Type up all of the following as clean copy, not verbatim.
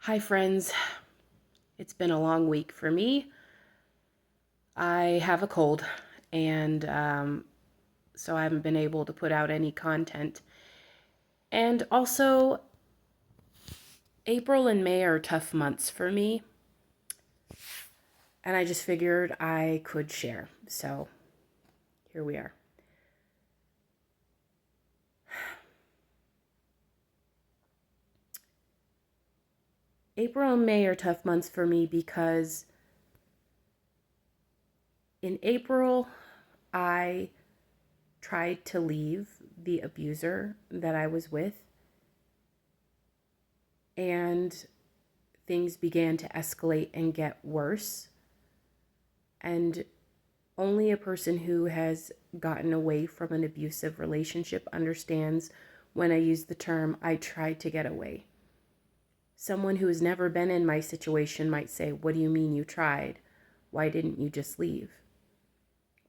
Hi, friends. It's been a long week for me. I have a cold, and so I haven't been able to put out any content. And also, April and May are tough months for me, and I just figured I could share. So here we are. April and May are tough months for me because in April, I tried to leave the abuser that I was with, and things began to escalate and get worse. And only a person who has gotten away from an abusive relationship understands when I use the term, I tried to get away. Someone who has never been in my situation might say, what do you mean you tried? Why didn't you just leave?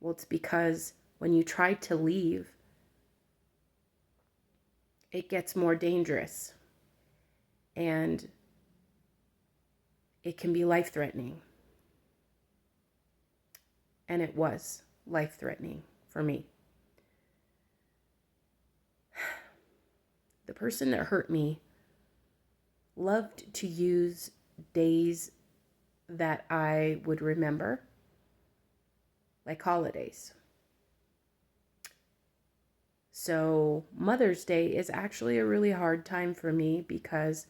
Well, it's because when you try to leave, it gets more dangerous and it can be life-threatening. And it was life-threatening for me. The person that hurt me loved to use days that I would remember, like holidays. So Mother's Day is actually a really hard time for me because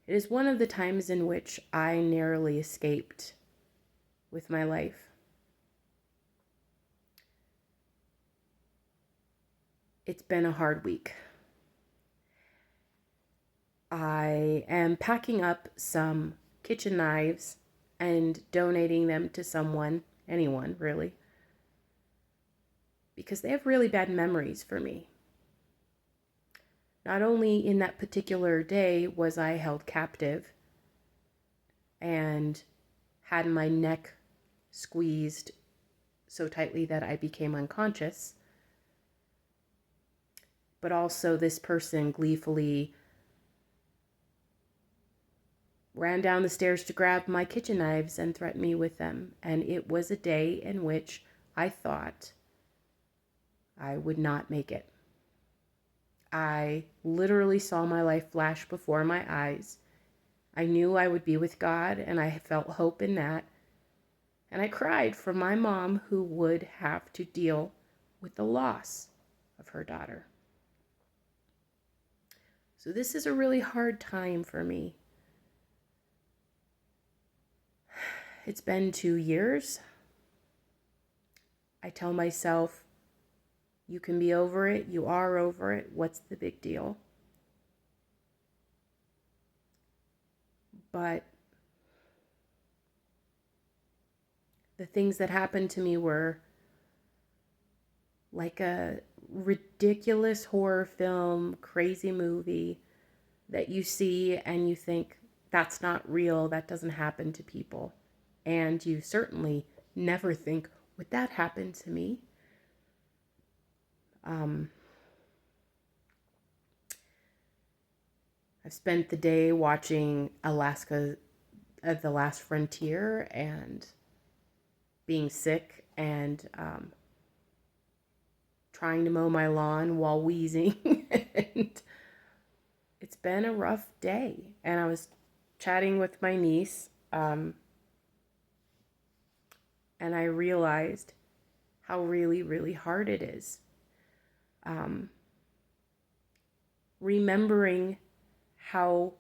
it is one of the times in which I narrowly escaped with my life. It's been a hard week. I am packing up some kitchen knives and donating them to someone, anyone really, because they have really bad memories for me. Not only in that particular day was I held captive and had my neck squeezed so tightly that I became unconscious, but also this person gleefully ran down the stairs to grab my kitchen knives and threaten me with them. And it was a day in which I thought I would not make it. I literally saw my life flash before my eyes. I knew I would be with God, and I felt hope in that. And I cried for my mom, who would have to deal with the loss of her daughter. So this is a really hard time for me. It's been 2 years. I tell myself, you can be over it. You are over it. What's the big deal? But the things that happened to me were like a ridiculous horror film, crazy movie that you see and you think, that's not real. That doesn't happen to people. And you certainly never think, would that happen to me? I've spent the day watching Alaska, The Last Frontier, and being sick and trying to mow my lawn while wheezing. And it's been a rough day. And I was chatting with my niece, and I realized how really, really hard it is. Remembering how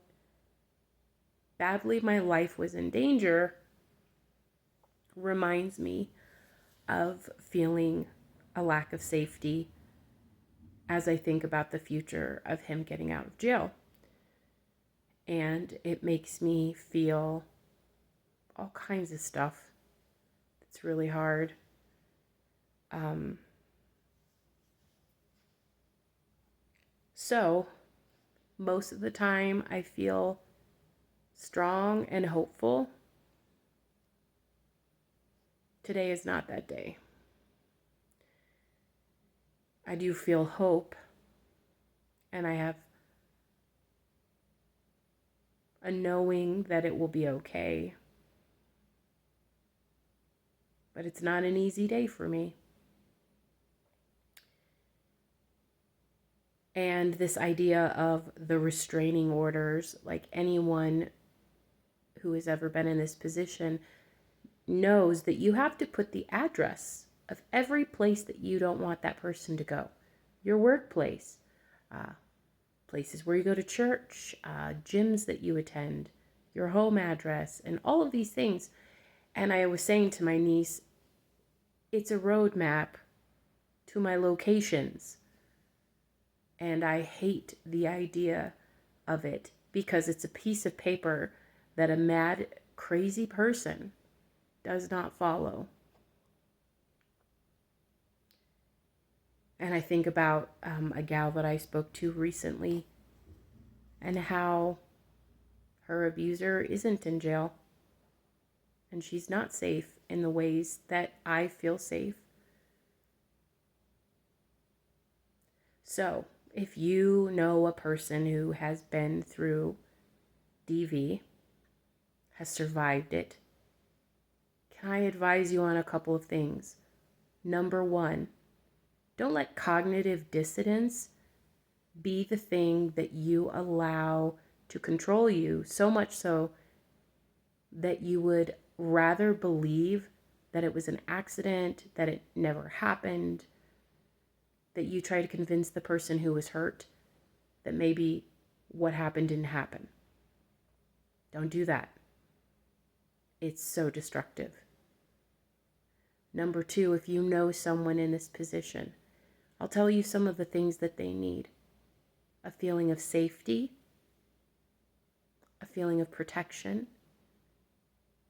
badly my life was in danger reminds me of feeling a lack of safety as I think about the future of him getting out of jail. And it makes me feel all kinds of stuff. It's really hard. So most of the time I feel strong and hopeful. Today is not that day. I do feel hope, and I have a knowing that it will be okay. But it's not an easy day for me. And this idea of the restraining orders, like anyone who has ever been in this position knows that you have to put the address of every place that you don't want that person to go. Your workplace, places where you go to church, gyms that you attend, your home address, and all of these things. And I was saying to my niece, it's a roadmap to my locations. And I hate the idea of it because it's a piece of paper that a mad, crazy person does not follow. And I think about a gal that I spoke to recently and how her abuser isn't in jail. And she's not safe in the ways that I feel safe. So, if you know a person who has been through DV, has survived it, can I advise you on a couple of things? Number one, don't let cognitive dissonance be the thing that you allow to control you, so much so that you would rather believe that it was an accident, that it never happened, that you try to convince the person who was hurt that maybe what happened didn't happen. Don't do that. It's so destructive. Number two, if you know someone in this position, I'll tell you some of the things that they need. A feeling of safety, a feeling of protection.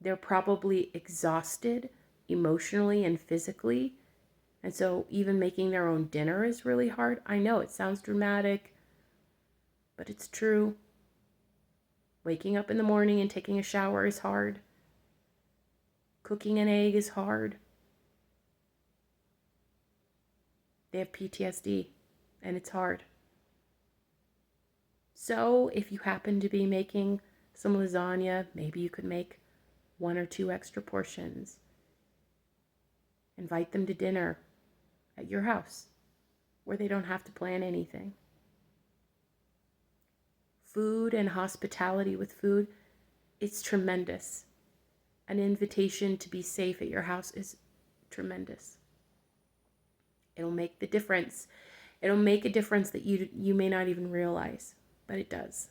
They're probably exhausted emotionally and physically. And so even making their own dinner is really hard. I know it sounds dramatic, but it's true. Waking up in the morning and taking a shower is hard. Cooking an egg is hard. They have PTSD, and it's hard. So if you happen to be making some lasagna, maybe you could make 1 or 2 extra portions. Invite them to dinner at your house where they don't have to plan anything. Food and hospitality with food, it's tremendous. An invitation to be safe at your house is tremendous. It'll make the difference. It'll make a difference that you may not even realize, but it does.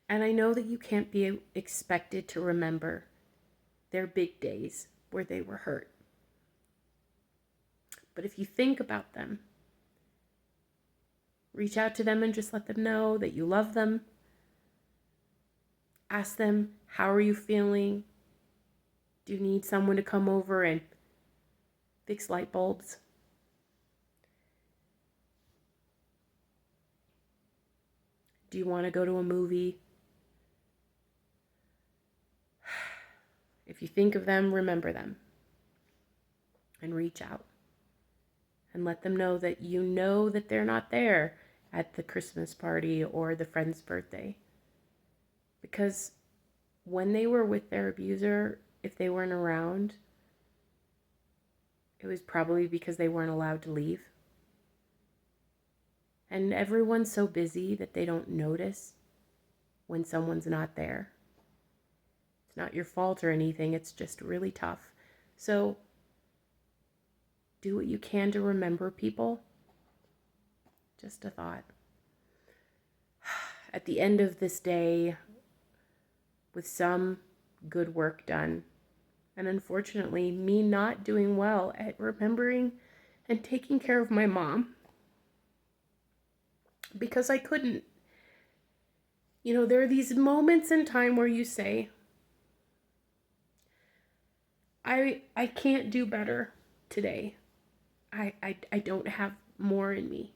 And I know that you can't be expected to remember their big days where they were hurt. But if you think about them, reach out to them and just let them know that you love them. Ask them, how are you feeling? Do you need someone to come over and fix light bulbs? Do you want to go to a movie? If you think of them, remember them. And reach out. And let them know that they're not there at the Christmas party or the friend's birthday. Because when they were with their abuser, if they weren't around, it was probably because they weren't allowed to leave. And everyone's so busy that they don't notice when someone's not there. It's not your fault or anything, it's just really tough. So do what you can to remember people. Just a thought. At the end of this day, with some good work done, and unfortunately me not doing well at remembering and taking care of my mom, because I couldn't. There are these moments in time where you say, I can't do better today. I don't have more in me.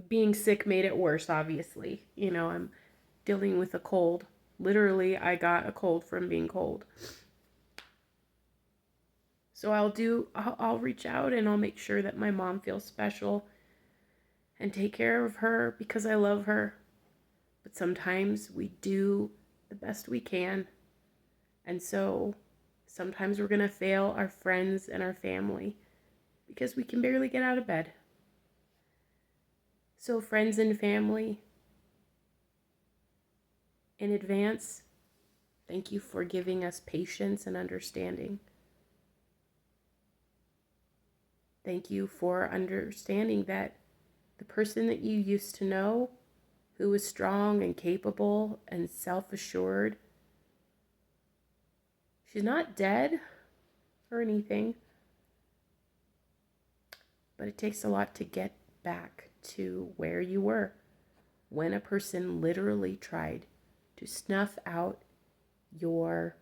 Being sick made it worse, obviously. I'm dealing with a cold. Literally, I got a cold from being cold. So I'll reach out and I'll make sure that my mom feels special and take care of her because I love her. But sometimes we do the best we can. And so sometimes we're going to fail our friends and our family because we can barely get out of bed. So friends and family, in advance, thank you for giving us patience and understanding. Thank you for understanding that the person that you used to know, who was strong and capable and self-assured, she's not dead or anything, but it takes a lot to get back to where you were when a person literally tried to snuff out your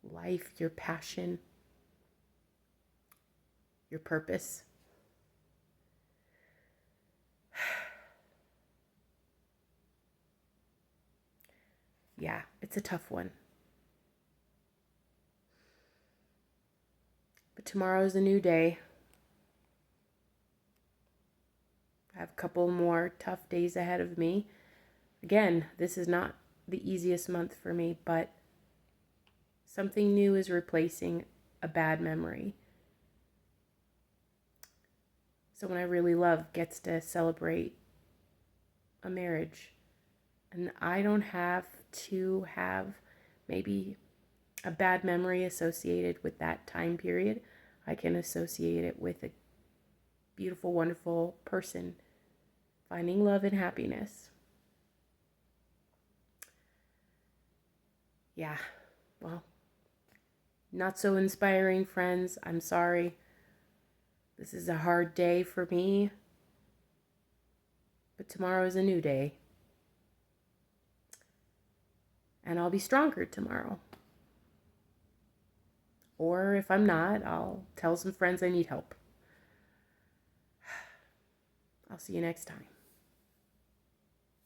life, your passion, your purpose. Yeah, it's a tough one. But tomorrow's a new day. I have a couple more tough days ahead of me. Again, this is not the easiest month for me, but something new is replacing a bad memory. Someone I really love gets to celebrate a marriage. And I don't have to have maybe a bad memory associated with that time period. I can associate it with a beautiful, wonderful person finding love and happiness. Yeah, well, not so inspiring, friends. I'm sorry. This is a hard day for me. But tomorrow is a new day. And I'll be stronger tomorrow. Or if I'm not, I'll tell some friends I need help. I'll see you next time.